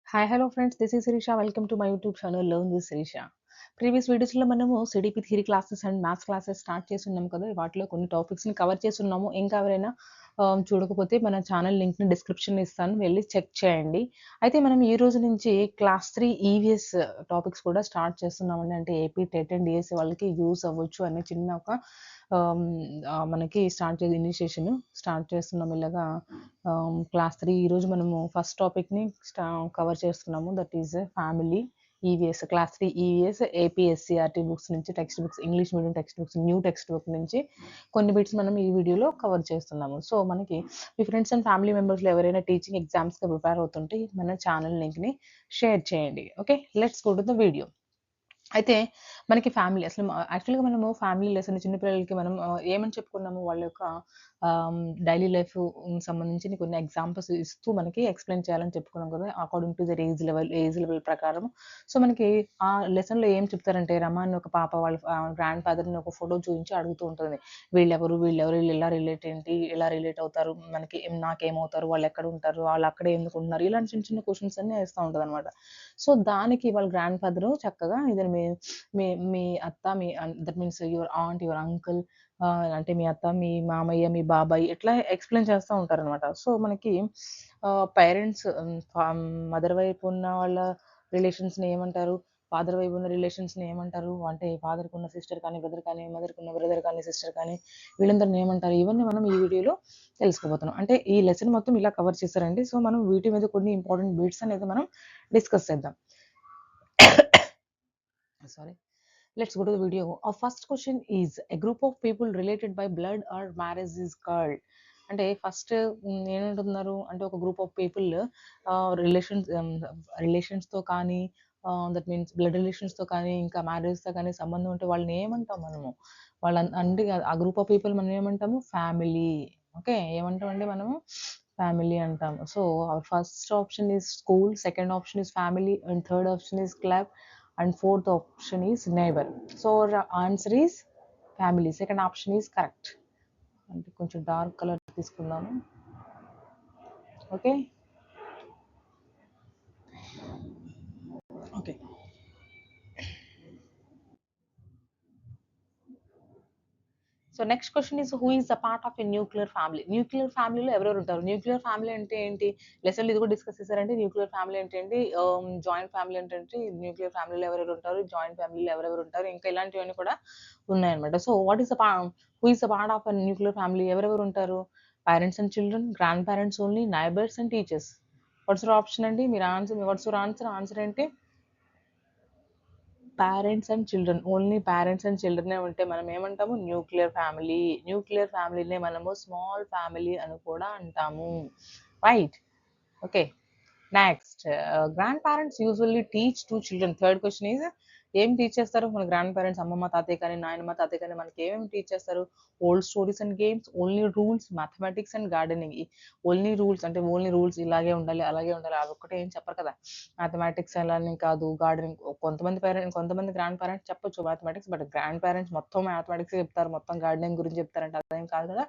Hi hello friends, this is Shirisha. Welcome to my YouTube channel learn with Shirisha. Previous వీడియోస్లో మనము CDP theory classes and maths classes start చేసి ఉన్నాం కదా. వాటిలో కొన్ని టాపిక్స్ని కవర్ చేసి ఉన్నాము. ఇంకా ఎవరైనా చూడకపోతే మన ఛానల్ లింక్ని డిస్క్రిప్షన్ ఇస్తాను, వెళ్ళి చెక్ చేయండి. అయితే మనం ఈ రోజు నుంచి క్లాస్ 3 ఈవీఎస్ టాపిక్స్ కూడా స్టార్ట్ చేస్తున్నామండి. అంటే ఏపీ టెట్ అండ్ డిఎస్సి వాళ్ళకి యూస్ అవ్వచ్చు అనే చిన్న ఒక మనకి ఇనిషియేషన్ స్టార్ట్ చేస్తున్నాం. ఇలాగా క్లాస్ 3 ఈరోజు మనము ఫస్ట్ టాపిక్ని కవర్ చేస్తున్నాము. That is family EVS class 3 EVS APSCERT books నుంచి text books, English medium text books, new text book నుంచి కొన్ని బిట్స్ మనం ఈ వీడియోలో కవర్ చేస్తున్నాము. సో మనకి మీ ఫ్రెండ్స్ అండ్ ఫ్యామిలీ మెంబర్స్లో ఎవరైనా టీచింగ్ ఎగ్జామ్స్కి ప్రిపేర్ అవుతుంటే మన ఛానల్ లింక్ని షేర్ చేయండి. Okay, let's go to the video. అయితే మనకి ఫ్యామిలీ అసలు యాక్చువల్గా మనము ఫ్యామిలీ లెసన్ చిన్నపిల్లలకి మనం ఏమని చెప్పుకున్నాము, వాళ్ళ యొక్క డైలీ లైఫ్ సంబంధించి కొన్ని ఎగ్జాంపుల్స్ ఇస్తూ మనకి ఎక్స్ప్లెయిన్ చేయాలని చెప్పుకున్నాం కదా, according to their age level ప్రకారం. సో మనకి ఆ లెసన్లో ఏం చెప్తారంటే, రమ అని ఒక పాప వాళ్ళ గ్రాండ్ ఫాదర్ని ఒక ఫోటో చూపించి అడుగుతూ ఉంటుంది. వీళ్ళెవరు వీళ్ళు ఎలా రిలేట్ ఏంటి, ఎలా రిలేట్ అవుతారు, మనకి నాకేమవుతారు, వాళ్ళు ఎక్కడ ఉంటారు, వాళ్ళు అక్కడే ఎందుకు ఉంటున్నారు, ఇలాంటి చిన్న చిన్న క్వశ్చన్స్ అన్ని వేస్తూ ఉంటుంది అనమాట. సో దానికి వాళ్ళ గ్రాండ్ ఫాదర్ చక్కగా ఇదని మీ మీ అత్త, మీ that means your aunt, your uncle, అంటే మీ అత్త, మీ మామయ్య, మీ బాబాయ్ ఇట్లా ఎక్స్ప్లెయిన్ చేస్తూ ఉంటారనమాట. సో మనకి పేరెంట్స్, మదర్ వైపు ఉన్న వాళ్ళ రిలేషన్స్ని ఏమంటారు, ఫాదర్ వైపు ఉన్న రిలేషన్స్ని ఏమంటారు, అంటే ఫాదర్కి ఉన్న సిస్టర్ కానీ బ్రదర్ కానీ, మదర్కి ఉన్న బ్రదర్ కానీ సిస్టర్ కానీ, వీళ్ళందరిని ఏమంటారు, ఇవన్నీ మనం ఈ వీడియోలో తెలుసుకోబోతున్నాం. అంటే ఈ లెసన్ మొత్తం ఇలా కవర్ చేశారండి. సో మనం వీటి మీద కొన్ని ఇంపార్టెంట్ బిట్స్ అనేది మనం డిస్కస్ చేద్దాం. Sorry. Let's go to the video. Our first question is, a group of people related by blood or marriage is called. అంటే ఫస్ట్ ఏమంటున్నారు అంటే, ఒక గ్రూప్ ఆఫ్ పీపుల్ రిలేషన్స్తో కానీ, దట్ మీన్స్ బ్లడ్ రిలేషన్స్తో కానీ, ఇంకా మ్యారేజ్తో కానీ సంబంధం ఉంటే వాళ్ళని ఏమంటాం మనము, అంటే ఆ గ్రూప్ ఆఫ్ పీపుల్ మనం ఏమంటాము, ఫ్యామిలీ. ఓకే, ఏమంటామండి మనము, ఫ్యామిలీ అంటాము. So our first option is school, second option is family, and third option is club, and fourth option is neighbor. So our answer is family. Second option is correct. అంటే కొంచెం dark colour తీసుకుందాము. Okay okay so next question is, who is the part of a nuclear family. Nuclear ఫ్యామిలీలో ఎవరెవరు ఉంటారు, nuclear family అంటే ఏంటి, లెసన్లు ఇది కూడా డిస్కస్ చేశారంటే, న్యూక్లియర్ ఫ్యామిలీ అంటే ఏంటి, జాయింట్ ఫ్యామిలీ అంటే ఏంటి, న్యూక్లియర్ ఫ్యామిలీలో ఎవరెవరు ఉంటారు, జాయింట్ ఫ్యామిలీలో ఎవరెవరు ఉంటారు, ఇంకా ఇలాంటివన్నీ కూడా ఉన్నాయన్నమాట. So what is the who is the part of a nuclear family, ఎవరెవరు ఉంటారు, parents and children, grandparents only, neighbours and teachers. What's your option అండి, మీరు వాట్స్ యువర్ ఆన్సర్ ఏంటి, parents and children, only parents and చిల్డ్రనే ఉంటే మనం ఏమంటాము, nuclear family. Nuclear ఫ్యామిలీనే మనము స్మాల్ ఫ్యామిలీ అని కూడా అంటాము, right. Okay, next, grand parents usually teach to children. Third question is, ఏం టీచ్ చేస్తారు మన గ్రాండ్ పేరెంట్స్, అమ్మమ్మ తాతయ్య కానీ నాయనమ్మ తాతయ్య కానీ మనకి ఏమేమి టీచ్ చేస్తారు, old stories and games, only rules, mathematics and gardening. Only rules అంటే ఓన్లీ రూల్స్, ఇలాగే ఉండాలి అలాగే ఉండాలి అవి ఒక్కటే ఏం చెప్పరు కదా. మ్యాథమెటిక్స్ అలానే కాదు, గార్డెనింగ్. కొంతమంది గ్రాండ్ పేరెంట్స్ చెప్పొచ్చు మ్యాథమెటిక్స్, బట్ గ్రాండ్ పేరెంట్స్ మొత్తం మ్యాథమెటిక్స్ చెప్తారు, మొత్తం గార్డెనింగ్ గురించి చెప్తారంటే అదేం కాదు కదా.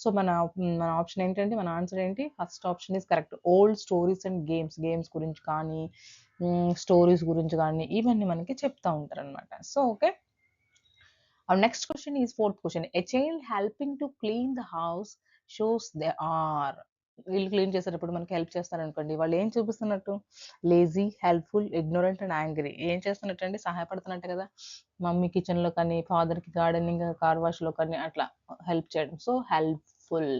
సో మన ఆప్షన్ ఏంటంటే, మన ఆన్సర్ ఏంటి, first option is correct. Old stories and games గురించి కానీ, స్టోరీస్ గురించి కానీ ఇవన్నీ మనకి చెప్తా ఉంటారు అనమాట. So okay, next question is fourth question, a child helping to clean the house shows they are. వీళ్ళు క్లీన్ చేసేటప్పుడు మనకి హెల్ప్ చేస్తారు అనుకోండి, వాళ్ళు ఏం చూపిస్తున్నట్టు, lazy, helpful, ignorant and angry. ఏం చేస్తున్నట్టు అండి, సహాయపడుతున్నట్టు కదా, మమ్మీ కిచెన్లో కానీ, ఫాదర్కి గార్డెనింగ్ కార్ వాష్లో కానీ అట్లా హెల్ప్ చేయడం. So helpful.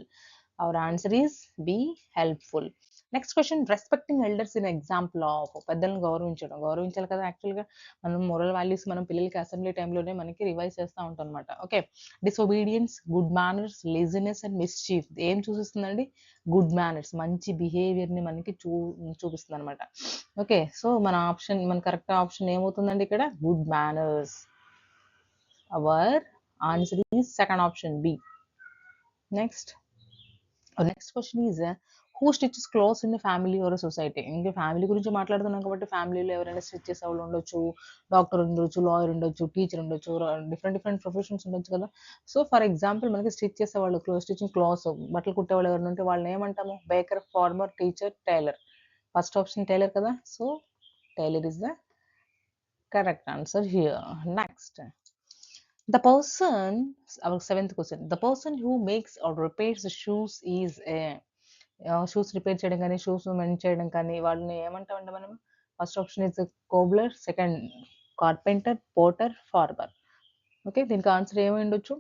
Our answer is B, helpful. Next question, respecting elders in example of. పెద్దలను గౌరవించాలి కదా. యాక్చువల్గా మనం మోరల్ వాల్యూస్ మనం పిల్లలకి అసెంబ్లీ టైంలోనే మనకి రివైజ్ చేస్తూ ఉంటాం అనమాట. Okay, disobedience, good manners, laziness and mischief. ఏం చూపిస్తుందండి, గుడ్ మేనర్స్, మంచి బిహేవియర్ని మనకి చూపిస్తుంది అనమాట. ఓకే, సో మన కరెక్ట్ ఆప్షన్ ఏమవుతుందండి ఇక్కడ, good manners. Our answer is second option B. Next question is, who stitches clothes in family or society? ఇంకా ఫ్యామిలీ గురించి మాట్లాడుతున్నాం కాబట్టి ఫ్యామిలీలో ఎవరైనా స్టిచ్ చేసేవాళ్ళు ఉండొచ్చు, డాక్టర్ ఉండొచ్చు, లాయర్ ఉండొచ్చు, టీచర్ ఉండొచ్చు, డిఫరెంట్ డిఫరెంట్ ప్రొఫెషన్స్ ఉండొచ్చు కదా! సో, ఫర్ ఎగ్జాంపుల్ మనకి స్టిచ్ చేసేవాళ్ళు స్టిచింగ్ క్లాత్స్ బట్టలు కుట్టేవాళ్ళు ఎవరైనా ఉంటే వాళ్ళని ఏమంటాము? Baker, farmer, teacher, tailor. First option tailor కదా! So, tailor is the correct answer here. Next. The person, our seventh question, the person who makes or repairs the shoes is a shoes repair చేయడం కానీ, shoes mend చేయడం కానీ వాళ్ళని ఏమంటామండి మనం? First option is cobbler, second carpenter, potter, farmer. Okay, దీనికి answer ఏమై ఉండొచ్చు?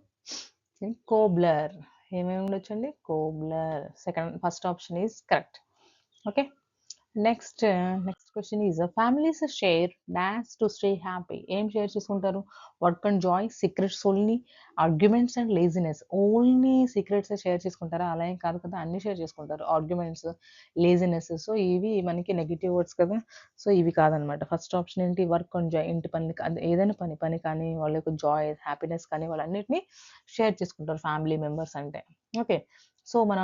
కోబ్లర్. ఏమేమి ఉండొచ్చు అండి? Cobbler. First option is correct. Okay, next question is families share dance to stay happy. ఏం షేర్ చేసుకుంటారు? Work and joy, secrets only, arguments and laziness. Only secrets share చేసుకుంటారా? అలా ఏం కాదు కదా, అన్ని షేర్ చేసుకుంటారు. ఆర్గ్యుమెంట్స్, లేజినెస్, సో ఇవి మనకి నెగిటివ్ వర్డ్స్ కదా, సో ఇవి కాదనమాట. ఫస్ట్ ఆప్షన్ ఏంటి? Work and Joy. ఇంటి పని, ఏదైనా పని కానీ వాళ్ళ యొక్క జాయ్, హ్యాపీనెస్ కానీ వాళ్ళన్నిటిని షేర్ చేసుకుంటారు ఫ్యామిలీ మెంబర్స్ అంటే. ఓకే, సో మన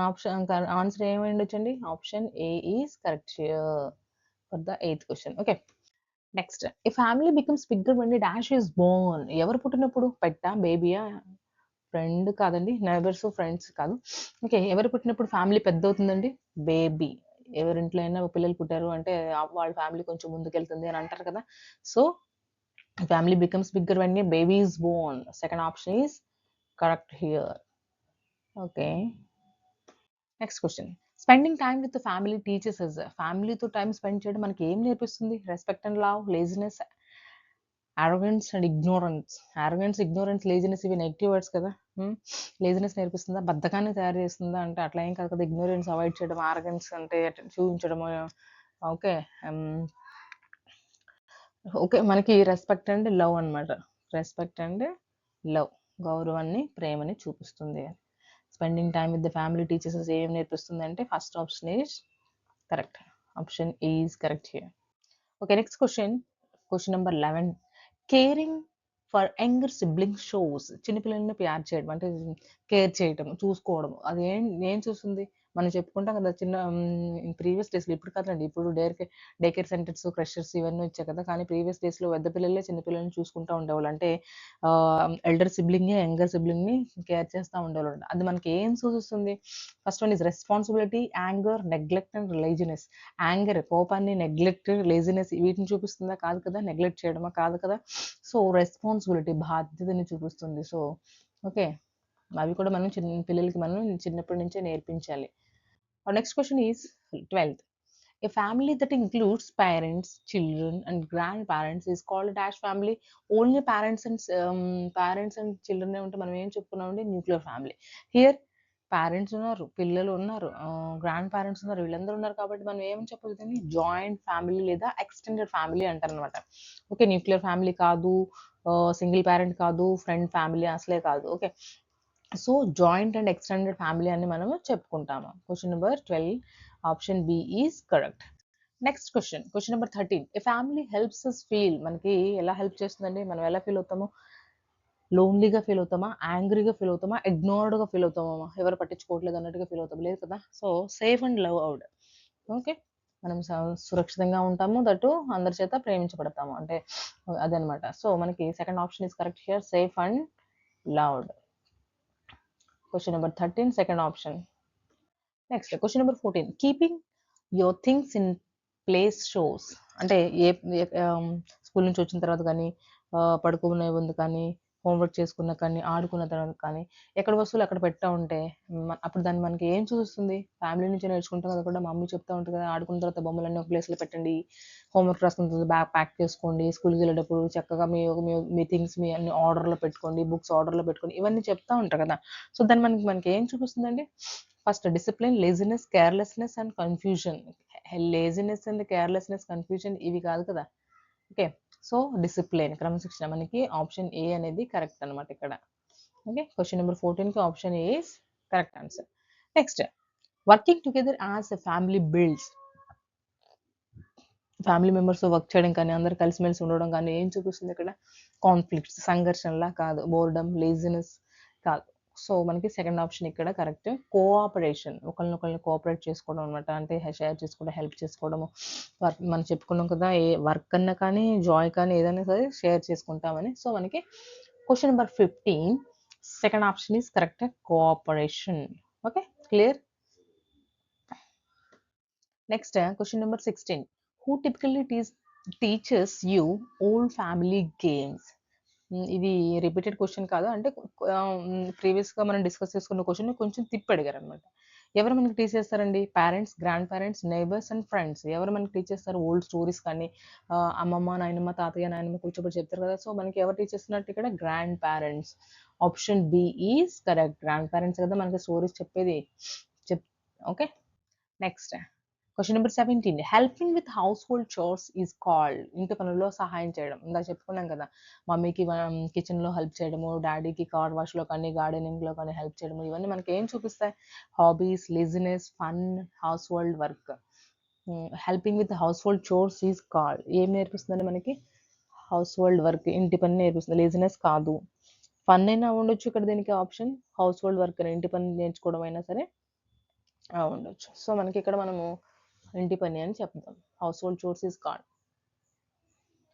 ఆన్సర్ ఏమై ఉండొచ్చండి? Option A is correct for the 8th question. Okay, next. A family becomes bigger when dash is Born. ఎవరు పుట్టినప్పుడు? పెట్టా, బేబీయా, ఫ్రెండ్ కాదండి, నైబర్స్, ఫ్రెండ్స్ కాదు. ఓకే, ఎవరు పుట్టినప్పుడు ఫ్యామిలీ పెద్ద అవుతుందండి? బేబీ. ఎవరింట్లో అయినా పిల్లలు పుట్టారు అంటే వాళ్ళ ఫ్యామిలీ కొంచెం ముందుకెళ్తుంది అని అంటారు కదా. So family becomes bigger when a baby is born. Second option is correct here. Okay, next question. Spending time with family teaches us. ఫ్యామిలీతో టైం స్పెండ్ చేయడం మనకి ఏం నేర్పిస్తుంది? Respect and love, laziness, arrogance and ignorance. Arrogance, ignorance, laziness ఇవి negative words కదా. Laziness నేర్పిస్తుందా? బద్ధకాన్ని తయారు చేస్తుందా అంటే అట్లా ఏం కాదు కదా. ఇగ్నోరెన్స్ అవాయిడ్ చేయడం, అరోగెన్స్ అంటే చూపించడం. ఓకే, ఓకే, మనకి రెస్పెక్ట్ అండ్ లవ్ అనమాట. రెస్పెక్ట్ అండ్ లవ్, గౌరవాన్ని, ప్రేమని చూపిస్తుంది. Spending time with the family teachers ఏం నేర్పిస్తుంది అంటే first option is correct. Option is correct here. Okay, next question number 11. Caring for younger sibling shows. చిన్నపిల్లల్ని ప్యార్ చేయడం అంటే కేర్ చేయడం, చూసుకోవడం. అది ఏం చూస్తుంది? మనం చెప్పుకుంటాం కదా చిన్న ప్రీవియస్ డేస్లో, ఇప్పుడు కాదండి, ఇప్పుడు డే కేర్ సెంటర్స్, క్రషర్స్ ఇవన్నీ వచ్చాయి కదా. కానీ ప్రీవియస్ డేస్లో పెద్ద పిల్లలే చిన్నపిల్లల్ని చూసుకుంటూ ఉండేవాళ్ళు. అంటే ఎల్డర్ సిబ్లింగ్, యంగర్ సిబ్లింగ్ని కేర్ చేస్తూ ఉండేవాళ్ళు. అది మనకి ఏం సూచిస్తుంది? First one is responsibility, anger, neglect and laziness. Anger కోపాన్ని, నెగ్లెక్ట్, లేజినెస్ వీటిని చూపిస్తుందా? కాదు కదా. నెగ్లెక్ట్ చేయడమా? కాదు కదా. సో రెస్పాన్సిబిలిటీ, బాధ్యతని చూపిస్తుంది. సో ఓకే, అవి కూడా మనం పిల్లలకి మనం చిన్నప్పటి నుంచే నేర్పించాలి. Next question is 12th. A family that includes parents, children, and grandparents is called a dash family. Only parents and children ఉంటే మనం ఏం చెప్పుకున్నామండి? Nuclear family. హియర్ పేరెంట్స్ ఉన్నారు, పిల్లలు ఉన్నారు, గ్రాండ్ పేరెంట్స్ ఉన్నారు, వీళ్ళందరూ ఉన్నారు కాబట్టి మనం ఏమని చెప్పొచ్చు? దీన్ని జాయింట్ ఫ్యామిలీ లేదా ఎక్స్టెండెడ్ ఫ్యామిలీ అంటారనమాట. ఓకే, న్యూక్లియర్ ఫ్యామిలీ కాదు, సింగిల్ పేరెంట్ కాదు, ఫ్రెండ్ ఫ్యామిలీ అసలే కాదు. Okay, so joint and extended family అని మనము చెప్పుకుంటాము. Question number 12 option B is correct. Next question number 13. A family helps us feel. మనకి ఎలా హెల్ప్ చేస్తుందండి? మనం ఎలా ఫీల్ అవుతాము? లోన్లీగా ఫీల్ అవుతామా? యాంగ్రీగా ఫీల్ అవుతామా? ఇగ్నోర్డ్గా ఫీల్ అవుతామా? ఎవరు పట్టించుకోవట్లేదు అన్నట్టుగా ఫీల్ అవుతాం? లేదు కదా. సో సేఫ్ అండ్ లవ్ అవుడ్. ఓకే, మనం సురక్షితంగా ఉంటాము, దట్టు అందరి చేత ప్రేమించబడతాము అంటే అదనమాట. సో మనకి second option is correct here, safe and loved. Question number 13 second option. Next question number 14. Keeping your things in place shows. అంటే స్కూల్ నుంచి వచ్చిన తర్వాత కానీ, పడుకునే ముందు కానీ, హోంవర్క్ చేసుకున్న కానీ, ఆడుకున్న తర్వాత కానీ, ఎక్కడ వస్తువులు అక్కడ పెట్టా ఉంటే అప్పుడు దాన్ని మనకి ఏం చూస్తుంది? ఫ్యామిలీ నుంచి నేర్చుకుంటాం కదా, కూడా మమ్మీ చెప్తా ఉంటుంది కదా, ఆడుకున్న తర్వాత బొమ్మలన్నీ ఒక ప్లేస్లో పెట్టండి, హోంవర్క్ రాసుకున్న తర్వాత బ్యాగ్ ప్యాక్ చేసుకోండి, స్కూల్కి వెళ్ళేటప్పుడు చక్కగా మీ థింగ్స్ మీ అన్ని ఆర్డర్లో పెట్టుకోండి, బుక్స్ ఆర్డర్లో పెట్టుకోండి, ఇవన్నీ చెప్తా ఉంటారు కదా. సో దాన్ని మనకి ఏం చూపిస్తుందండి? First discipline, laziness, carelessness and confusion. Laziness and carelessness, confusion ఇవి కాదు కదా. ఓకే, సో డిసిప్లిన్, క్రమశిక్షణ. మనకి ఆప్షన్ ఏ అనేది కరెక్ట్ అనమాట ఇక్కడ. ఓకే, క్వశ్చన్ నెంబర్ 14కి option A is correct answer. Next, working together as a family builds. Family members work చేయడం కానీ, అందరు కలిసిమెలిసి ఉండడం కానీ ఏం చూపిస్తుంది ఇక్కడ? కాన్ఫ్లిక్ట్స్, సంఘర్షణలా కాదు. బోర్డమ్, లేజినెస్ కాదు. సో మనకి సెకండ్ ఆప్షన్ ఇక్కడ కరెక్ట్. కోఆపరేషన్, ఒకళ్ళనొకళ్ళని కోఆపరేట్ చేసుకోవడం అనమాట. అంటే షేర్ చేసుకోవడం, హెల్ప్ చేసుకోవడము. మనం చెప్పుకున్నాం కదా, ఏ వర్క్ అన్నా కానీ, జాయ్ కానీ ఏదైనా సరే షేర్ చేసుకుంటామని. సో మనకి question number 15 second option is correct, cooperation. Okay, clear. Next question number 16 who typically teachers you old family games. ఇది రిపీటెడ్ క్వశ్చన్ కాదు, అంటే ప్రీవియస్గా మనం డిస్కస్ చేసుకున్న క్వశ్చన్ కొంచెం తిప్పి అడిగారు అనమాట. ఎవరు మనకి టీచ్ చేస్తారండి? Parents, grand parents, neighbours and friends. ఎవరు మనకి టీచ్ చేస్తారు? ఓల్డ్ స్టోరీస్ కానీ, అమ్మమ్మ, నాయనమ్మ, తాతయ్య, నాయనమ్మ కూర్చోబెట్టి చెప్తారు కదా. సో మనకి ఎవరు టీచ్ చేస్తున్నట్టు ఇక్కడ? Grandparents. Option B is correct. Grandparents కదా మనకి స్టోరీస్ చెప్పేది. Okay, next question number 17 helping with household chores is called. ఇంటి పనుల్లో సహాయం చేయడం. ఇందాక చెప్పుకున్నాం కదా, మమ్మీకి కిచెన్లో హెల్ప్ చేయడము, డాడీకి కార్ వాష్లో కానీ, గార్డెనింగ్లో కానీ హెల్ప్ చేయడము. ఇవన్నీ మనకి ఏం చూపిస్తాయి? Hobbies, laziness, fun, house hold work. Helping with household chores is called. ఏం నేర్పిస్తుందండి మనకి? హౌస్ హోల్డ్ వర్క్, ఇంటి పని నేర్పిస్తుంది. లేజినెస్ కాదు. ఫన్ అయినా ఉండొచ్చు ఇక్కడ దీనికి ఆప్షన్. హౌస్ హోల్డ్ వర్క్, ఇంటి పని నేర్చుకోవడం అయినా సరే ఉండొచ్చు. సో మనకి ఇక్కడ మనము ఇంటి పని అని చెప్తాం. Household chores is called.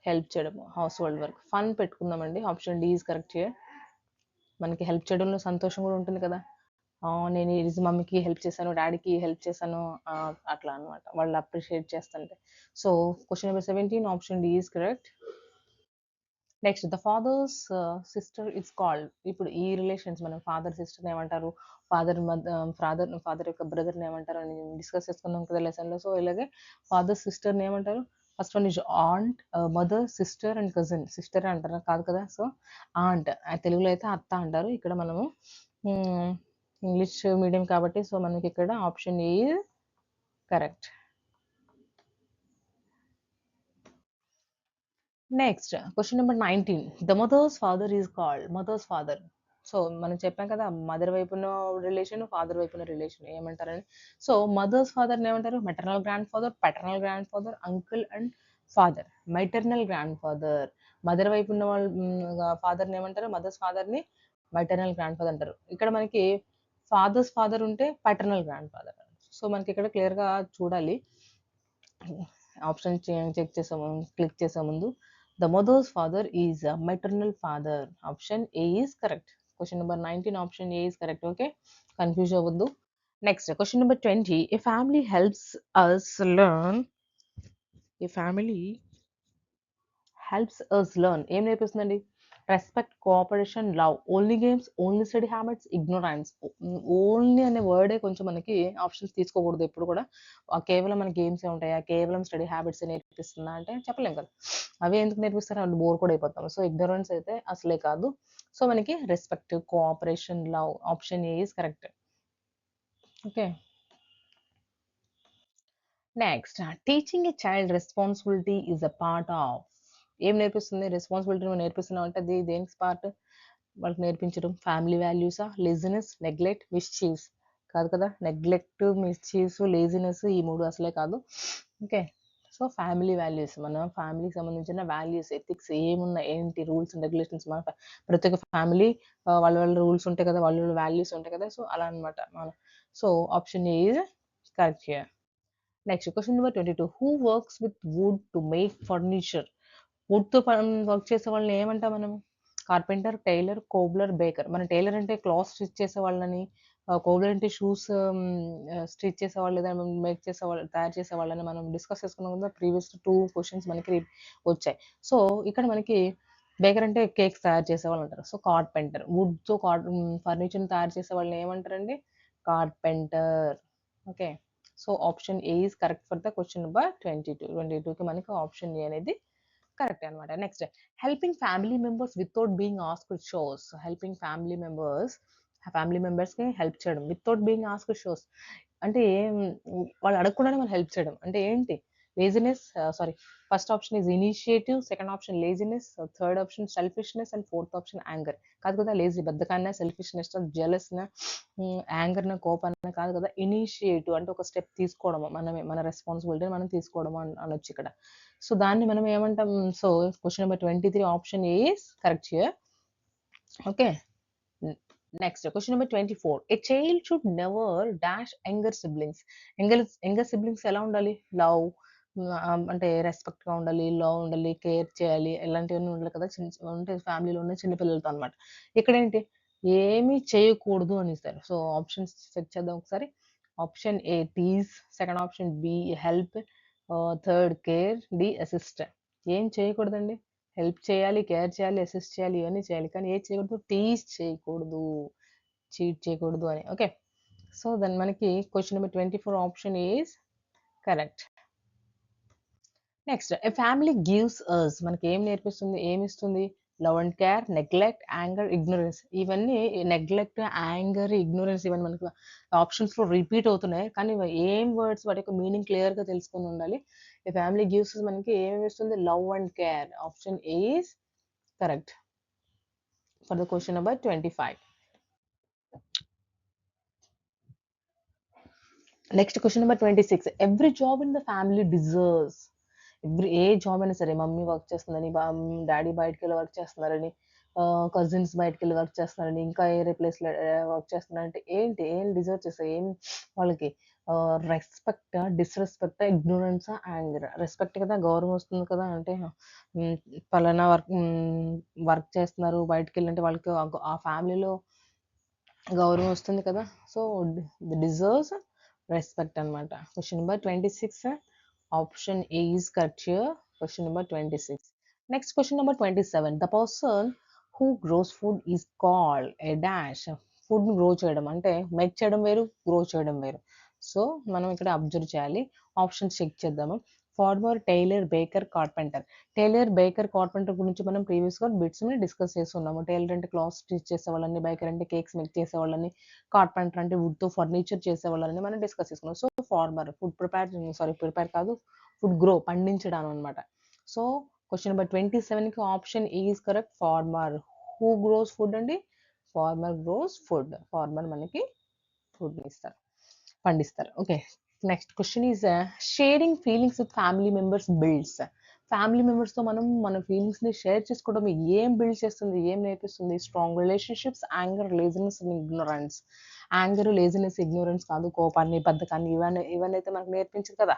Help చేయడము, హౌస్ హోల్డ్ వర్క్. ఫన్ పెట్టుకుందామండి. Option D is correct here. మనకి హెల్ప్ చేయడంలో సంతోషం కూడా ఉంటుంది కదా. నేను ఈరోజు మమ్మీకి హెల్ప్ చేశాను, డాడీకి హెల్ప్ చేశాను, అట్లా అనమాట, వాళ్ళు అప్రిషియేట్ చేస్తుంటే. So question number 17 option D is correct. Next the father's sister is called. ఇప్పుడు ఈ రిలేషన్స్ మనం ఫాదర్ సిస్టర్ని ఏమంటారు, ఫాదర్ యొక్క బ్రదర్ని ఏమంటారు అని డిస్కస్ చేసుకున్నాం కదా లెసన్లో. సో ఇలాగే ఫాదర్ సిస్టర్ని ఏమంటారు? First one is aunt, mother, sister and cousin. Sister అంటారు కాదు కదా, సో ఆంట్. తెలుగులో అయితే అత్త అంటారు. ఇక్కడ మనము ఇంగ్లీష్ మీడియం కాబట్టి సో మనకి ఇక్కడ option A correct. Next question number 19 the mother's father is called. Mother's father. So మనం చెప్పాం కదా, మదర్ వైపున రిలేషన్, ఫాదర్ వైపున రిలేషన్ ఏమంటారని. సో మదర్స్ ఫాదర్ని ఏమంటారు? Maternal grandfather, paternal grandfather, uncle and father. Maternal grandfather. Mother వైపు ఉన్న వాళ్ళు ఫాదర్ని ఏమంటారు? మదర్స్ ఫాదర్ని మెటర్నల్ గ్రాండ్ ఫాదర్ అంటారు. ఇక్కడ మనకి ఫాదర్స్ ఫాదర్ ఉంటే పెటర్నల్ గ్రాండ్ ఫాదర్. సో మనకి ఇక్కడ క్లియర్గా చూడాలి. ఆప్షన్ చెక్ చేసే క్లిక్ చేసే ముందు the mother's father is a maternal father. Option A is correct. Question number 19 option A is correct. Okay, confuse avuddu. Next question number 20 a family helps us learn. A family helps us learn ఏం నేర్పిస్తుందండి? Respect, cooperation, love. Only games, only study habits, ignorance. Only అనే వర్డే కొంచెం మనకి options తీసుకోకూడదు ఎప్పుడు కూడా. కేవలం మన గేమ్సే ఉంటాయా, కేవలం స్టడీ హ్యాబిట్స్ నేర్పిస్తుందా అంటే చెప్పలేం కదా. అవి ఎందుకు నేర్పిస్తారు? అవి బోర్ కూడా అయిపోతాం. సో ఇగ్నోరెన్స్ అయితే అసలే కాదు. సో మనకి respect, cooperation, love. Option A is correct. Okay, next teaching a child responsibility is a part of. ఏం నేర్పిస్తుంది? రెస్పాన్సిబిలిటీ నువ్వు నేర్పిస్తున్నావు అంటే అది దేనికి పార్ట్? వాళ్ళకి నేర్పించడం. ఫ్యామిలీ వాల్యూసా, లేజినెస్, నెగ్లెక్ట్, మిస్చీవ్స్. కాదు కదా, నెగ్లెక్ట్, మిస్చీవ్స్, లేజినెస్ ఈ మూడు అసలే కాదు. ఓకే, సో ఫ్యామిలీ వాల్యూస్, మన ఫ్యామిలీకి సంబంధించిన వాల్యూస్, ఎథిక్స్ ఏమున్నా, ఏంటి రూల్స్ అండ్ రెగ్యులేషన్స్. మన ప్రతి ఒక్క ఫ్యామిలీ వాళ్ళ వాళ్ళ రూల్స్ ఉంటాయి కదా, వాళ్ళ వాళ్ళ వాల్యూస్ ఉంటాయి కదా. సో అలా అనమాట మన. So option A is correct here. Next question number 22 who works with wood to make furniture. వుడ్తో వర్క్ చేసే వాళ్ళని ఏమంటాం మనం? Carpenter, tailor, cobbler, baker. మన టైలర్ అంటే క్లాత్ స్టిచ్ చేసే వాళ్ళని, కోబ్లర్ అంటే షూస్ స్టిచ్ చేసేవాళ్ళు, లేదా మేక్ చేసేవాళ్ళు, తయారు చేసే వాళ్ళని మనం డిస్కస్ చేసుకున్నాం కదా. ప్రీవియస్ 2 క్వశ్చన్స్ మనకి వచ్చాయి. సో ఇక్కడ మనకి బేకర్ అంటే కేక్స్ తయారు చేసేవాళ్ళు అంటారు. So carpenter. వుడ్తో ఫర్నిచర్ని తయారు చేసే వాళ్ళని ఏమంటారండి? Carpenter. Okay, so option A is correct for the question number 22కి మనకి ఆప్షన్ ఏ అనేది కరెక్ట్ అనమాట. Next helping family members without being asked shows. Helping family మెంబర్స్కి హెల్ప్ చేయడం వితౌట్ బీయింగ్ ఆస్క్డ్ షోస్ అంటే వాళ్ళు అడగకుండానే మనం హెల్ప్ చేయడం అంటే ఏంటి? Laziness, sorry, first option is initiative, second option laziness, third option selfishness and fourth option anger. కాదు కదా, లేజీ బద్దకాన్న, సెల్ఫిష్నెస్, జెలస్న, యాంగర్న, కోపాన్న కాదు కదా. ఇనిషియేటివ్ అంటే ఒక స్టెప్ తీసుకోవడం, మనమే మన రెస్పాన్సిబిలిటీని మనం తీసుకోవడం అనొచ్చు ఇక్కడ. సో దాన్ని మనం ఏమంటాం? So question number 23 option A is correct here. Okay, next question number 24. A child should never dash younger siblings. Younger siblings ఎలా ఉండాలి? లవ్, అంటే రెస్పెక్ట్‌గా ఉండాలి, లవ్ ఉండాలి, కేర్ చేయాలి. ఇలాంటివన్నీ ఉండాలి కదా! అంటే ఫ్యామిలీలో ఉన్న చిన్న పిల్లలతో అన్నమాట. ఇక్కడేంటి ఏమి చేయకూడదు అని ఇస్తారు. సో, ఆప్షన్స్ చెక్ చేద్దాం ఒకసారి. Option A tease, second option B help, third care, D assist. ఏం చేయకూడదండి? హెల్ప్ చేయాలి, కేర్ చేయాలి, అసిస్ట్ చేయాలి, ఇవన్నీ చేయాలి. కానీ ఏది చేయకూడదు? టీజ్ చేయకూడదు, చీట్ చేయకూడదు అని. ఓకే. సో, దెన్ మనకి question number 24 option is correct. Next, a family gives us మనకి ఏం నేర్పిస్తుంది? ఏమిస్తుంది? Love and care, neglect, anger, ignorance. ఇవన్నీ నెగ్లెక్ట్, యాంగర్, ఇగ్నోరెన్స్ ఇవన్నీ మనకు ఆప్షన్స్‌లో రిపీట్ అవుతున్నాయి. కానీ ఏం వర్డ్స్ వాటి యొక్క మీనింగ్ క్లియర్‌గా తెలుసుకొని ఉండాలి. ఎ ఫ్యామిలీ గివ్స్ అస్ మనకి ఏమేమిస్తుంది? Love and care. Option A is correct for the question number 25. Next question number 26. Every job in the family deserves. ఏ జాబ్ అయినా సరే, మమ్మీ వర్క్ చేస్తుందని, డాడీ బయటికెళ్ళి వర్క్ చేస్తున్నారని, కజిన్స్ బయటికెళ్ళి వర్క్ చేస్తున్నారని, ఇంకా వేరే ప్లేస్‌లో వర్క్ చేస్తున్నారంటే ఏంటి? ఏం డిజర్వ్ చేస్తాయి? ఏం వాళ్ళకి రెస్పెక్టా? డిస్‌రెస్పెక్టా? ఇగ్నోరెన్సా? యాంగరా? రెస్పెక్ట్ కదా! గౌరవం వస్తుంది కదా! అంటే హ్మ్, పలానా వర్క్ చేస్తున్నారు బయటికెళ్ళంటే వాళ్ళకి ఆ ఫ్యామిలీలో గౌరవం వస్తుంది కదా! సో, డిజర్వ్స్ రెస్పెక్ట్ అనమాట. Question number 26 option A is correct here. Question number 26. Next question number 27. The person who grows food is called a dash. ఫుడ్‌ని గ్రో చేయడం అంటే మేక్ చేయడం వేరు, గ్రో చేయడం వేరు. సో, మనం ఇక్కడ అబ్జర్వ్ చేయాలి. ఆప్షన్స్ చెక్ చేద్దాము. Farmer, tailor, baker, carpenter. Tailor, baker, carpenter గురించి మనం ప్రీవియస్‌గా బిట్స్‌ని డిస్కస్ చేసుకున్నాము. టైలర్ అంటే క్లాత్స్ స్టిచ్ చేసేవాళ్ళని, బేకర్ అంటే కేక్స్ మేక్ చేసేవాళ్ళని, కార్పెంటర్ అంటే వుడ్‌తో ఫర్నిచర్ చేసేవాళ్ళని మనం డిస్కస్ చేసుకున్నాం. సో, ఫార్మర్ ప్రిపేర్ కాదు, ఫుడ్ గ్రో పండించడం అనమాట. సో, క్వెషన్ నంబర్ 27కి option A is correct. Farmer. Who grows food అండి? Farmer grows food. ఫార్మర్ మనకి ఫుడ్‌ని ఇస్తారు, పండిస్తారు. Okay. Next question is sharing feelings with family members builds. Family మెంబర్స్‌తో మనం మన ఫీలింగ్స్‌ని షేర్ చేసుకోవడం ఏం బిల్డ్ చేస్తుంది? ఏం నేర్పిస్తుంది? Strong relationships, anger, laziness and ignorance. Anger, laziness, ignorance కాదు. కోపాన్ని, బద్ధకాన్ని ఇవన్నైతే మనకు నేర్పించదు కదా!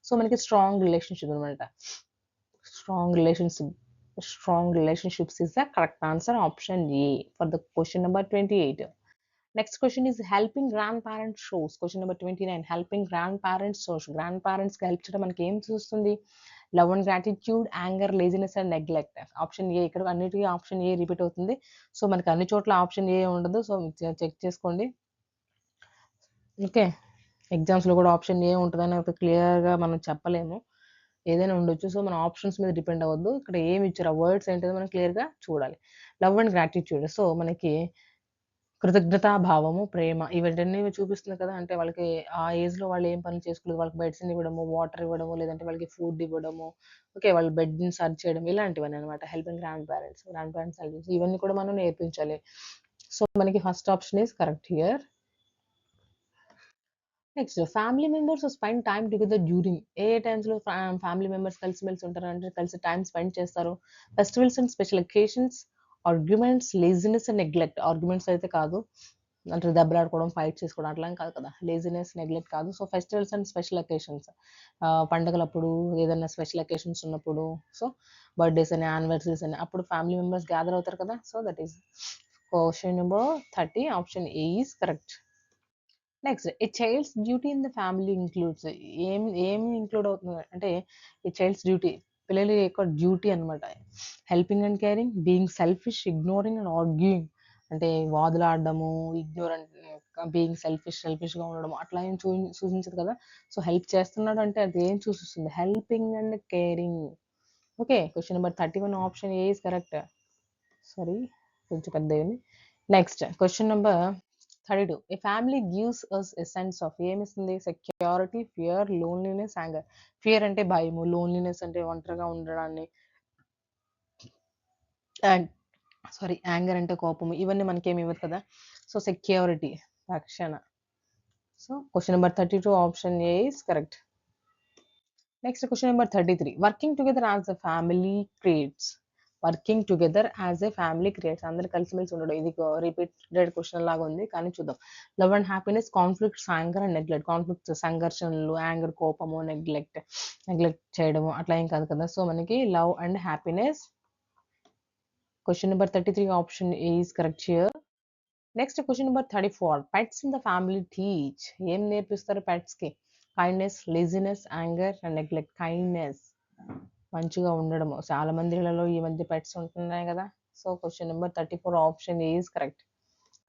సో, మనకి స్ట్రాంగ్ రిలేషన్‌షిప్ అనమాట. Strong relationship strong relationships is the correct answer. Option A for the question number 28. Next question is helping grandparents shows. Question number 29. Helping grandparents shows. Grandparents కి help చేయడం మనకి ఏం చూస్తుంది? Love and gratitude, anger, laziness and neglect. Option A. ఇక్కడ అన్నిటికీ option A repeat అవుతుంది. So, మనకి అన్ని చోట్ల ఆప్షన్ ఏ ఉండదు. సో, చెక్ చేసుకోండి. ఓకే. ఎగ్జామ్స్‌లో కూడా ఆప్షన్ ఏ ఉంటదని ఒక క్లియర్‌గా మనం చెప్పలేము. ఏదైనా ఉండొచ్చు. సో, మనం ఆప్షన్స్ మీద డిపెండ్ అవ్వద్దు. ఇక్కడ ఏమి ఇచ్చారు? ఆ వర్డ్స్ ఏంటిదో మనం క్లియర్‌గా చూడాలి. Love and gratitude. సో, మనకి కృతజ్ఞతా భావము, ప్రేమ ఇవన్నీ చూపిస్తుంది కదా! అంటే వాళ్ళకి ఆ ఏజ్‌లో వాళ్ళు ఏం పనులు చేసుకోలేదు. వాళ్ళకి మెడిసిన్ ఇవ్వడము, వాటర్ ఇవ్వడము, లేదంటే వాళ్ళకి ఫుడ్ ఇవ్వడము, ఓకే. వాళ్ళ బెడ్‌ని సర్వ్ చేయడం ఇలాంటివన్నీ అనమాట. హెల్పింగ్ గ్రాండ్ పేరెంట్స్ హెల్ప్ ఇవన్నీ కూడా మనం నేర్పించాలి. సో, మనకి first option is correct here. Next, family members spend time together during. ఏ టైమ్స్‌లో ఫ్యామిలీ మెంబర్స్ కలిసిమెలిసి ఉంటారంటే కలిసి టైమ్ స్పెండ్ చేస్తారు. Festivals and special occasions, arguments, laziness and neglect. Arguments అయితే కాదు. అంటే దెబ్బలాడుకోవడం, ఫైట్ చేసుకోవడం అట్లా ఏం కాదు కదా! లేజినెస్, నెగ్లెక్ట్ కాదు. So, festivals and special occasions. పండగలప్పుడు, ఏదైనా స్పెషల్ అకేషన్స్ ఉన్నప్పుడు, సో, బర్త్‌డేస్ అని, యానివర్సరీస్ అని అప్పుడు ఫ్యామిలీ మెంబర్స్ గ్యాదర్ అవుతారు కదా! So, that is question number 30 option A is correct. Next, a child's duty in the family includes. ఏం ఇంక్లూడ్ అవుతుంది అంటే ఈ చైల్డ్స్ డ్యూటీ పిల్లల యొక్క డ్యూటీ అనమాట. Helping and caring, being selfish, ignoring and arguing. అంటే వాదులాడడము, ఇగ్నోరెంట్, బీయింగ్ సెల్ఫిష్‌గా ఉండడం అట్లా ఏం సూచించదు కదా! సో, హెల్ప్ చేస్తున్నాడు అంటే అది ఏం సూచిస్తుంది? Helping and caring. Okay. Question number 31 option A is correct. Sorry, కొంచెం పెద్దయింది. Next question number 32. A family gives us a sense of. ఏమిస్తుంది? Security, fear, loneliness, anger. Fear అంటే భయము, లోన్లీనెస్ అంటే ఒంటరిగా ఉండడాన్ని, యాంగ్ యాంగర్ అంటే కోపము. ఇవన్నీ మనకేమి ఇవ్వదు కదా! సో, సెక్యూరిటీ, రక్షణ. So, question number 32 option A is correct. Next question number 33. Working together as a family creates. Working together as a family creates. అందరూ కలిసిమెలిసి ఉండడం. ఇది రిపీటెడ్ క్వశ్చన్ లాగా ఉంది. కానీ చూద్దాం. Love and happiness, conflicts, anger and neglect. Conflicts సంఘర్షణలు, anger కోపము, నెగ్లెక్ట్ చేయడము అట్లా ఏం కాదు కదా. సో మనకి love and happiness. Question number 33 option A is correct here. Next question number 34. Pets in the family teach. ఏం నేర్పిస్తారు పెట్స్ కి? Kindness, laziness, anger and neglect. Kindness, మంచిగా ఉండడము. చాలా మంది ఇళ్లలో ఈ మధ్య పెట్స్ ఉంటున్నాయి కదా. So question number 34 option A is correct.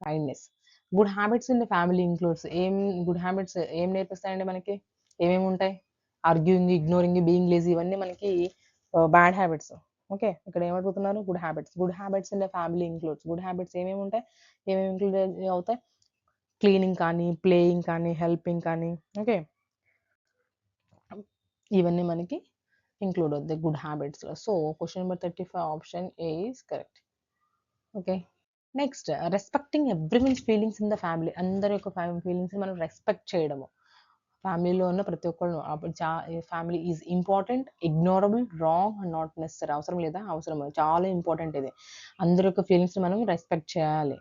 Kindness. Good habits in the family includes. ఏం గుడ్ హ్యాబిట్స్ ఏం నేర్పిస్తాయండి మనకి? ఏమేమి ఉంటాయి? ఆర్గ్యూయింగ్, ఇగ్నోరింగ్, బీయింగ్ లేజీ, ఇవన్నీ మనకి బ్యాడ్ హ్యాబిట్స్. ఓకే, ఇక్కడ ఏమడుగుతున్నారు? Good habits. Good habits in the family includes. Good habits ఏమేమి ఉంటాయి? ఏమేమి ఇంక్లూడ్ అవుతాయి? క్లీనింగ్ కానీ, ప్లేయింగ్ కానీ, హెల్పింగ్ కానీ. ఓకే, ఇవన్నీ మనకి ఇంక్లూడ్ అవుతాయి గుడ్ హ్యాబిట్స్లో. So question number 35 option A is correct. Okay, next respecting everyone's feelings in the family. అందరి యొక్క ఫీలింగ్స్ మనం రెస్పెక్ట్ చేయడము. ఫ్యామిలీలో ఉన్న ప్రతి ఒక్కళ్ళు అప్పుడు family is important, ignorable, wrong and not necessary. అవసరం లేదా? అవసరం. చాలా ఇంపార్టెంట్ ఇది. అందరి యొక్క ఫీలింగ్స్ మనం రెస్పెక్ట్ చేయాలి.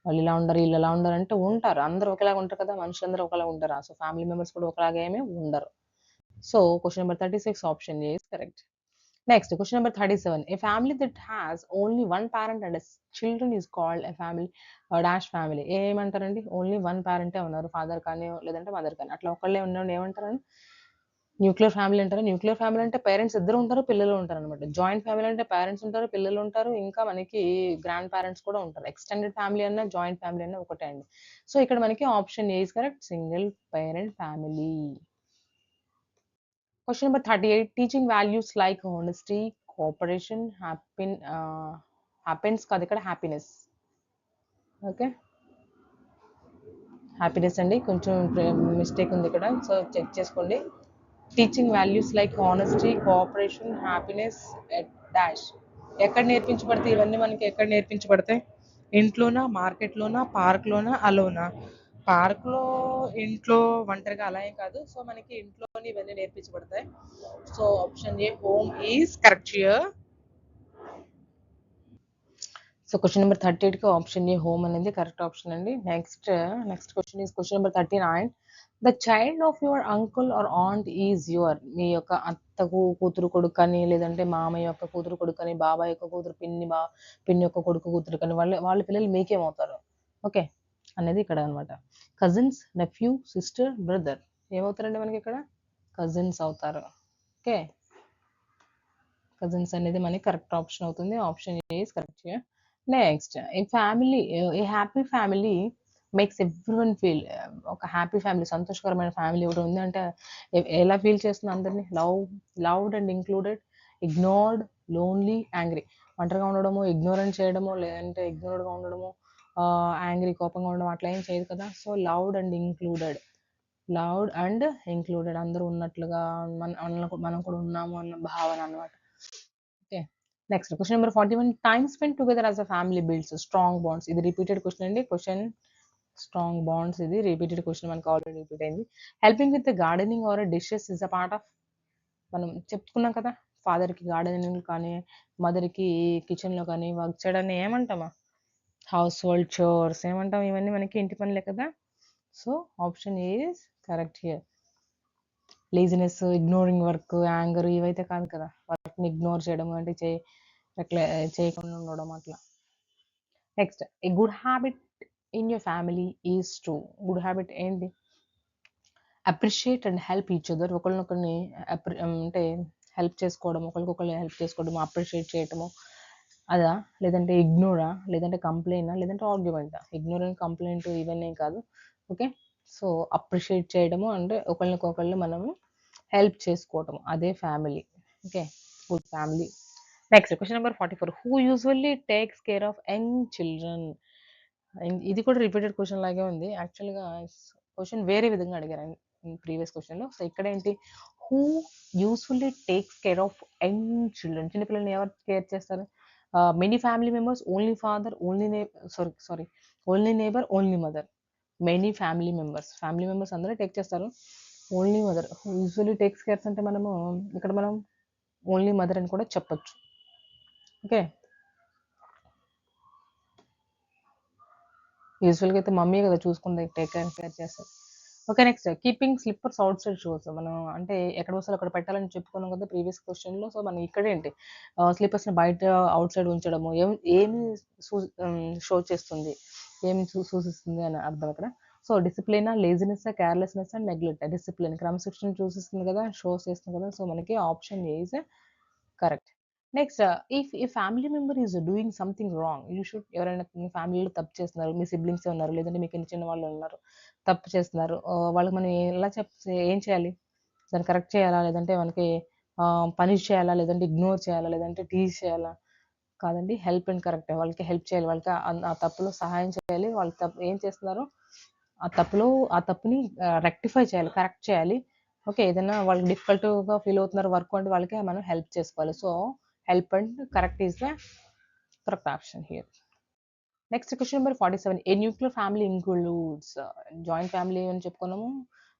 వాళ్ళు ఇలా ఉండరు, వీళ్ళు ఎలా ఉండరు అంటే ఉంటారు. అందరూ ఒకేలాగా ఉంటారు కదా, మనుషులందరూ ఒకలా ఉంటారా? సో ఫ్యామిలీ మెంబర్స్ కూడా ఒకలాగా ఏమీ ఉండరు. So question number 36 option A is correct. Next question number 37. A family that has only one parent and children is called a family dash family. ఏమంటారండి? ఓన్లీ వన్ పేరెంటే ఉన్నారు, ఫాదర్ కానీ లేదంటే mother కానీ, అట్లా ఒకళ్ళే ఉన్నాడు ఏమంటారండి? న్యూక్లియర్ ఫ్యామిలీ అంటారు. న్యూక్లియర్ ఫ్యామిలీ అంటే పేరెంట్స్ ఇద్దరు ఉంటారు, పిల్లలు ఉంటారు అనమాట. జాయింట్ ఫ్యామిలీ అంటే పేరెంట్స్ ఉంటారు, పిల్లలు ఉంటారు, ఇంకా మనకి గ్రాండ్ పేరెంట్స్ కూడా ఉంటారు. ఎక్స్టెండెడ్ ఫ్యామిలీ అన్నా జాయింట్ ఫ్యామిలీ అన్నా ఒకటే అండి. సో ఇక్కడ మనకి option A is correct, single parent family. Question number 38. Teaching values like honesty, cooperation, happiness కాదు ఇక్కడ, హ్యాపీనెస్. ఓకే, హ్యాపీనెస్ అండి, కొంచెం మిస్టేక్ ఉంది ఇక్కడ, సో చెక్ చేసుకోండి. Teaching values like honesty, cooperation, happiness dash. ఎక్కడ నేర్పించబడతాయి ఇవన్నీ మనకి? ఎక్కడ నేర్పించబడతాయి? ఇంట్లోనా, మార్కెట్లోనా, పార్క్లోనా, అలోనా? పార్క్లో, ఇంట్లో, ఒంటరిగా అలా ఏం కాదు. సో మనకి ఇంట్లోనే ఇవన్నీ నేర్పించబడతాయి. So option A home is correct here. So question number 38కి ఆప్షన్ ఏ హోమ్ అనేది కరెక్ట్ ఆప్షన్ అండి. Next question is question number 39. The child of your uncle or aunt is your. మీ యొక్క అత్తకు కూతురు కొడుకు అని, లేదంటే మామయ్య యొక్క కూతురు కొడుకు అని, బాబాయ్ యొక్క కూతురు, పిన్ని యొక్క కొడుకు కూతురు కానీ, వాళ్ళ పిల్లలు మీకేమవుతారు? ఓకే, అనేది ఇక్కడ అనమాట. కజిన్స్, నెఫ్యూ, సిస్టర్, బ్రదర్ ఏమవుతారండి మనకి ఇక్కడ? కజిన్స్ అవుతారు. ఓకే, కజిన్స్ అనేది మనకి కరెక్ట్ ఆప్షన్ అవుతుంది. Option A is correct. Next, A happy family makes everyone feel. ఒక హ్యాపీ ఫ్యామిలీ, సంతోషకరమైన ఫ్యామిలీ ఒకటి ఉంది అంటే ఎలా ఫీల్ చేస్తుంది అందరినీ? Loved and included, ignored, lonely, angry. ఒంటరిగా ఉండడము, ఇగ్నోరెంట్ చేయడము, లేదంటే ఇగ్నోర్డ్గా ఉండడము, యాంగ్రీ, కోపంగా ఉండడం అట్లా ఏం చేయదు కదా. సో లవ్డ్ అండ్ ఇంక్లూడెడ్, అందరూ ఉన్నట్లుగా మనం కూడా ఉన్నాము అన్న భావన అనమాట. Okay, next question number 41. Time spend together as a family builds strong bonds. ఇది రిపీటెడ్ క్వశ్చన్ అండి. స్ట్రాంగ్ బాండ్స్, ఇది రిపీటెడ్ క్వశ్చన్, మనకి ఆల్రెడీ రిపీట్ అయింది. Helping with gardening or dishes is a part of. మనం చెప్పుకున్నాం కదా, ఫాదర్కి గార్డెనింగ్ కానీ, మదర్కి కిచెన్లో కానీ వర్క్ చేయడాన్ని ఏమంటామా? హౌస్ హోల్డ్ చోర్స్ ఏమంటాం? ఇవన్నీ మనకి ఇంటి పనులే కదా. So option is correct here. Laziness, ignoring work, anger ఇవైతే కాదు కదా. వర్క్ని ఇగ్నోర్ చేయడం అంటే చేయకుండా ఉండడం అట్లా. Next, a good habit in your family is true. Good habit ఏంటి? Appreciate and help each other. ఒకరినొకరిని అంటే హెల్ప్ చేసుకోవడం, ఒకరికొకరు హెల్ప్ చేసుకోవడము, అప్రిషియేట్ చేయటము, అదా? లేదంటే ఇగ్నోరా, లేదంటే కంప్లైంటా, లేదంటే ఆర్గ్యుమెంటా? ఇగ్నోర్ అండ్ కంప్లైంట్ ఇవన్నీ కాదు. ఓకే, సో అప్రిషియేట్ చేయడము అంటే ఒకళ్ళకొకళ్ళు మనము హెల్ప్ చేసుకోవటం, అదే family. Okay, good family. Next question number 44. Who usually takes care of young children. ఇది కూడా రిపీటెడ్ క్వశ్చన్ లాగే ఉంది. యాక్చువల్గా క్వశ్చన్ వేరే విధంగా అడిగారు ప్రీవియస్ క్వశ్చన్లో. సో ఇక్కడ ఏంటి? Who usually takes care of young children. చిన్నపిల్లల్ని ఎవరు కేర్ చేస్తారు? Many family members, only father, only neighbour, only mother. Many family members అందరూ టేక్ చేస్తారు. Only mother usually takes cares అంటే మనము ఇక్కడ ఓన్లీ మదర్ అని కూడా చెప్పొచ్చు. ఓకే. యూజువల్‌గా అయితే మమ్మీయే కదా చూసుకుంది. కేర్ చేస్తది. Okay. Next keeping slippers out side shoes. మనం అంటే ఎక్కడ వస్తారో అక్కడ పెట్టాలని చెప్పుకున్నాం కదా ప్రీవియస్ క్వెషన్‌లో. సో, మనం ఇక్కడేంటి స్లిప్పర్స్‌ని బయట ఔట్ సైడ్ ఉంచడము ఏమి షో చేస్తుంది? ఏమి సూచిస్తుంది అని అర్థం ఇక్కడ. సో, డిసిప్లినా, లేజినెస్సా, కేర్‌లెస్‌నెస్సా, నెగ్లెక్టా? డిసిప్లిన్ క్రమశిక్షణ సూచిస్తుంది కదా! షోస్ చేస్తుంది కదా! సో, మనకి option A is correct. Next if family member is doing something wrong you should ఎవరైనా మీ ఫ్యామిలీలో తప్పు చేస్తున్నారు. మీ సిబ్లింగ్సే ఉన్నారు. లేదంటే మీకు చిన్న వాళ్ళు ఉన్నారు. తప్పు చేస్తున్నారు. వాళ్ళకి మనం ఎలా ఏం చేయాలి? దాన్ని కరెక్ట్ చేయాలా? లేదంటే మనకి పనిష్ చేయాలా? లేదంటే ఇగ్నోర్ చేయాలా? లేదంటే టీజ్ చేయాలా? కాదండి. Help and correct. వాళ్ళకి హెల్ప్ చేయాలి. వాళ్ళకి ఆ తప్పులో సహాయం చేయాలి. వాళ్ళు ఏం చేస్తున్నారో ఆ తప్పులో ఆ తప్పుని రెక్టిఫై చేయాలి. కరెక్ట్ చేయాలి. ఓకే. ఏదైనా వాళ్ళకి డిఫికల్ట్‌గా ఫీల్ అవుతున్నారు వర్క్ అంటే వాళ్ళకి మనం హెల్ప్ చేసుకోవాలి. So, help and correct is the correct option here. Next question number 47. A nuclear family includes joint family అని చెప్పుకున్నాము.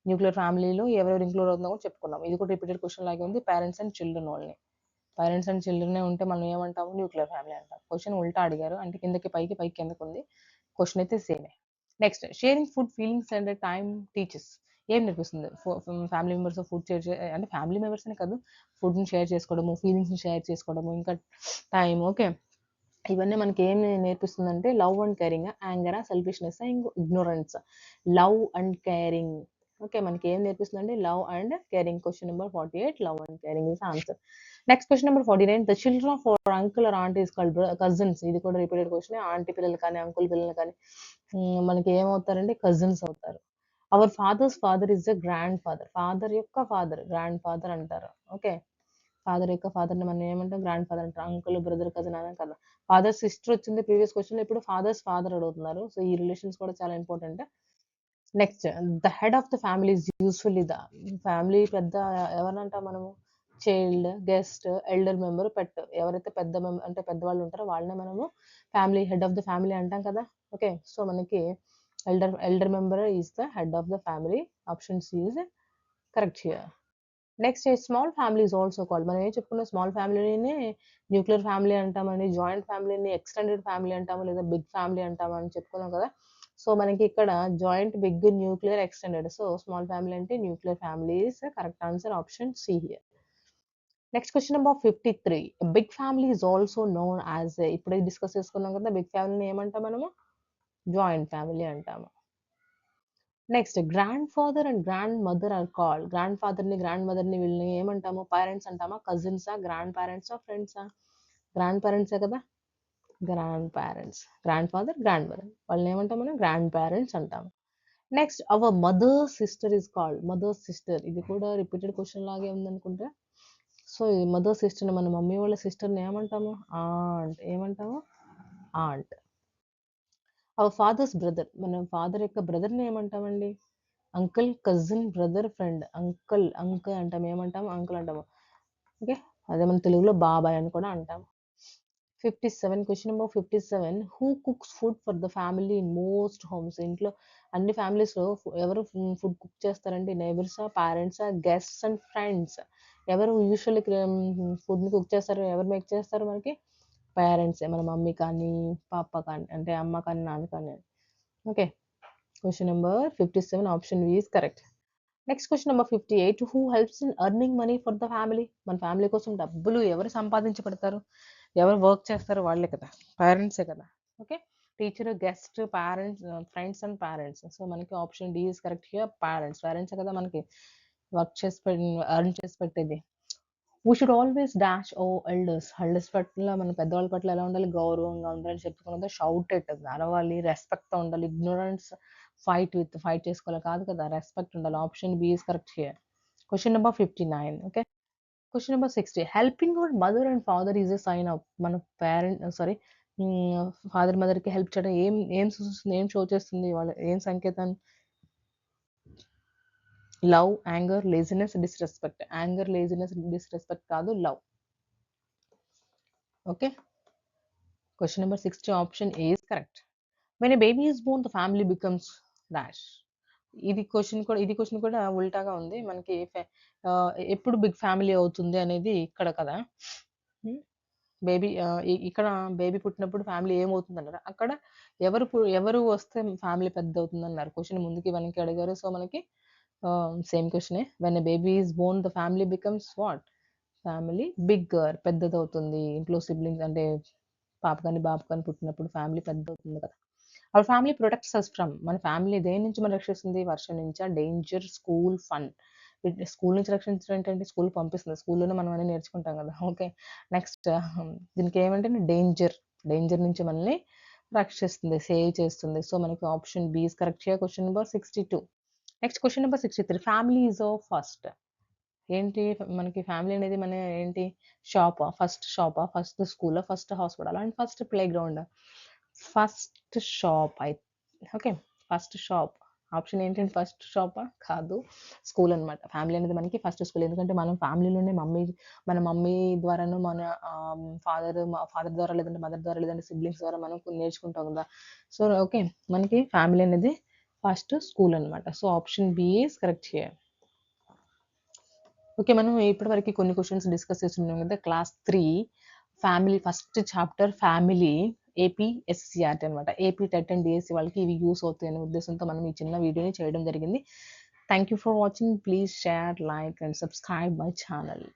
న్యూక్లియర్ ఫ్యామిలీలో ఎవరెవరు ఇంక్లూడ్ అవుతుందో కూడా చెప్పుకున్నాం. ఇది కూడా రిపీటెడ్ క్వెషన్ లాగే ఉంది. Parents and children only. Parents and చిల్డ్రనే ఉంటే మనం ఏమంటాము? న్యూక్లియర్ ఫ్యామిలీ అంటాం. క్వెషన్ ఉల్టా అడిగారు. అంటే కిందకి పైకి, పైకి కిందకుంది. క్వెషన్ అయితే సేమే. Next sharing food feelings and time teachers. ఏం నేర్పిస్తుంది? ఫ్యామిలీ మెంబర్స్‌తో ఫుడ్ షేర్ అంటే ఫ్యామిలీ మెంబర్స్ అనే కాదు. ఫుడ్‌ని షేర్ చేసుకోవడము, ఫీలింగ్స్‌ని షేర్ చేసుకోవడము, ఇంకా టైమ్ ఓకే. ఇవన్నీ మనకి ఏం నేర్పిస్తుందంటే లవ్ అండ్ కేరింగ్, యాంగరా, సెల్ఫిష్‌నెస్సా, ఇగ్నోరెన్సా? Love and caring. ఓకే. మనకి ఏం నేర్పిస్తుందంటే love and caring. Question number 48 love and caring is answer. Next question number 49 the children of our uncle or aunt is called cousins. ఇది కూడా రిపీటెడ్ క్వెషనే. ఆంటీ పిల్లలు కానీ, అంకుల్ పిల్లలు కానీ మనకి ఏమవుతారంటే కజిన్స్ అవుతారు. Our father's father is the grandfather. Father యొక్క ఫాదర్ గ్రాండ్ ఫాదర్ అంటారు. ఓకే. ఫాదర్ యొక్క ఫాదర్‌ని మనం ఏమంటాం? గ్రాండ్ ఫాదర్ అంటాం. అంకుల్, బ్రదర్, కజిన్ అనే కదా! ఫాదర్ సిస్టర్ వచ్చింది ప్రీవియస్ క్వెషన్‌లో. ఇప్పుడు ఫాదర్స్ ఫాదర్ అడుగుతున్నారు. సో, ఈ రిలేషన్స్ కూడా చాలా important. Next the head of the family is usually family పెద్ద ఎవరినంటాం మనము? Child, guest, elder member, pet. ఎవరైతే పెద్ద అంటే పెద్దవాళ్ళు ఉంటారో వాళ్ళనే మనము family head of the family అంటాం కదా! ఓకే. సో, మనకి elder member is the head of the family. Option C is correct here. Next small family is also called. మనం ఏం చెప్పుకున్నాం? స్మాల్ ఫ్యామిలీనే న్యూక్లియర్ ఫ్యామిలీ అంటామని, జాయింట్ ఫ్యామిలీని ఎక్స్టెండెడ్ ఫ్యామిలీ అంటాము, లేదా బిగ్ ఫ్యామిలీ అంటామని చెప్పుకున్నాం కదా! సో, మనకి ఇక్కడ joint, big, nuclear, extended. So, small family అంటే nuclear family is correct answer. Option C here. Next question number 53. Big family is also known as ఇప్పుడే డిస్కస్ చేసుకున్నాం కదా! బిగ్ ఫ్యామిలీని ఏమంటాం మనము? జాయింట్ ఫ్యామిలీ అంటాము. నెక్స్ట్ grandfather and grandmother are called. గ్రాండ్ ఫాదర్‌ని, గ్రాండ్ మదర్‌ని వీళ్ళని ఏమంటాము? పేరెంట్స్ అంటామా? కజిన్సా? గ్రాండ్ పేరెంట్సా? ఫ్రెండ్సా? గ్రాండ్ పేరెంట్సే కదా! Grandparents. Grandfather, grand mother. వాళ్ళని ఏమంటాం మనం? గ్రాండ్ పేరెంట్స్ అంటాము. Next our mother's sister is called. Mother's sister ఇది కూడా రిపీటెడ్ క్వెషన్ లాగే ఉందనుకుంటా. సో, ఈ మదర్ సిస్టర్‌ని మన మమ్మీ వాళ్ళ సిస్టర్‌ని ఏమంటాము? ఆంట్. ఏమంటాము? ఆంట్. Our father's brother. మన ఫాదర్ యొక్క బ్రదర్‌ని ఏమంటామండి? Uncle, cousin, brother, friend. Uncle అంటాం. ఏమంటాము? అంకుల్ అంటాము. ఓకే. అదే మన తెలుగులో బాబాయ్ అని కూడా అంటాం. 57 question number 57 who cooks food for the family in most homes. ఇంట్లో అన్ని ఫ్యామిలీస్‌లో ఎవరు ఫుడ్ కుక్ చేస్తారండి? నైబర్సా? పేరెంట్సా? Guests and friends. ఎవరు యూజువల్లీ ఫుడ్‌ని కుక్ చేస్తారు? ఎవరు మేక్ చేస్తారు మనకి? పేరెంట్సే. మన మమ్మీ కానీ, పాప కానీ అంటే అమ్మ కానీ, నాన్న కానీ. Okay. Question number 57 option B is correct. Next question number 58 who helps in earning money for the family. మన ఫ్యామిలీ కోసం డబ్బులు ఎవరు సంపాదించబడతారు? ఎవరు వర్క్ చేస్తారో వాళ్ళే కదా! పేరెంట్సే కదా! Okay. Teacher, guest, parents, friends and parents. So, మనకి option D is correct here. Parents. పేరెంట్సే కదా మనకి వర్క్ చేసి ఎర్న్ చేసి పెట్టేది. We should always dash elders. Elders పట్ల మన పెద్దవాళ్ళ పట్ల ఎలా ఉండాలి? గౌరవంగా ఉండాలని చెప్పుకున్నది. షౌట్ ఎట్ అరవాలి, రెస్పెక్ట్‌తో ఉండాలి. ఇగ్నోరెన్స్ ఫైట్ చేసుకోవాలి కాదు కదా! రెస్పెక్ట్ ఉండాలి. Option B is correct here. Question number 59 okay. Question number 60 helping your mother and father is a sign of. మన సారీ ఫాదర్, మదర్‌కి హెల్ప్ చేయడం ఏం సూచిస్తుంది? ఏం షో చేస్తుంది? వాళ్ళ ఏం సంకేతం? Love, anger, laziness, disrespect. Anger, laziness, disrespect కాదు love. Okay. Question number 60 option A is correct. When a baby is born the family becomes dash. ఇది క్వెషన్ కూడా ఉల్టాగా ఉంది. మనకి ఎప్పుడు బిగ్ ఫ్యామిలీ అవుతుంది అనేది ఇక్కడ కదా! హ్మ్. బేబీ ఇక్కడ బేబీ పుట్టినప్పుడు ఫ్యామిలీ ఏమవుతుందన్నారు. అక్కడ ఎవరు వస్తే ఫ్యామిలీ పెద్దవుతుందన్నారు. క్వెషన్ ముందుకి, వెనక్కి అడిగారు. సో, మనకి సేమ్ క్వెషనే. When a baby is born the family becomes what? Family bigger, పెద్దదవుతుంది. ఇంట్లో సిబ్లింగ్స్ అంటే పాప గాని, బాబు కానీ పుట్టినప్పుడు ఫ్యామిలీ పెద్దదవుతుంది కదా! Our family protects us from, మన ఫ్యామిలీ దేని నుంచి మనల్ని రక్షిస్తుంది? వర్షం నుంచా? Danger, school, fun. స్కూల్ నుంచి రక్షించడం ఏంటంటే స్కూల్ పంపిస్తుంది. స్కూల్లోనే మనం అన్నీ నేర్చుకుంటాం కదా! ఓకే. నెక్స్ట్ దీనికి ఏమంటే డేంజర్, డేంజర్ నుంచి మనల్ని రక్షిస్తుంది, సేవ్ చేస్తుంది. సో, మనకి option B is correct here. Question number 62. Next question number 63. Family is of first. ఏంటి మనకి ఫ్యామిలీ అనేది మన ఏంటి? షాపా? ఫస్ట్ షాపా? ఫస్ట్ స్కూలా? ఫస్ట్ హాస్పిటలా? అండ్ ఫస్ట్ ప్లే గ్రౌండా? First shop okay. First shop. Option ఏంటంటే ఫస్ట్ షాపా? కాదు. స్కూల్ అనమాట. ఫ్యామిలీ అనేది మనకి ఫస్ట్ స్కూల్. ఎందుకంటే మనం ఫ్యామిలీలోనే మన మమ్మీ ద్వారాను, మన ఫాదర్ ద్వారా, లేదంటే మదర్ ద్వారా, లేదంటే సిబ్లింగ్స్ ద్వారా మనం కొన్ని నేర్చుకుంటాం కదా! So, okay. మనకి ఫ్యామిలీ అనేది ఫస్ట్ స్కూల్ అనమాట. So, option B is correct here. Okay. మనం ఇప్పటివరకి కొన్ని క్వెషన్స్ డిస్కస్ చేస్తున్నాం కదా! Class 3 family first chapter family AP SCERT అనమాట. ఏపీ టెట్ అండ్ డీఎస్సీ వాళ్ళకి ఇవి యూజ్ అవుతాయనే ఉద్దేశంతో మనం ఈ చిన్న వీడియోని చేయడం జరిగింది. Thank you for watching. Please share, like and subscribe my channel.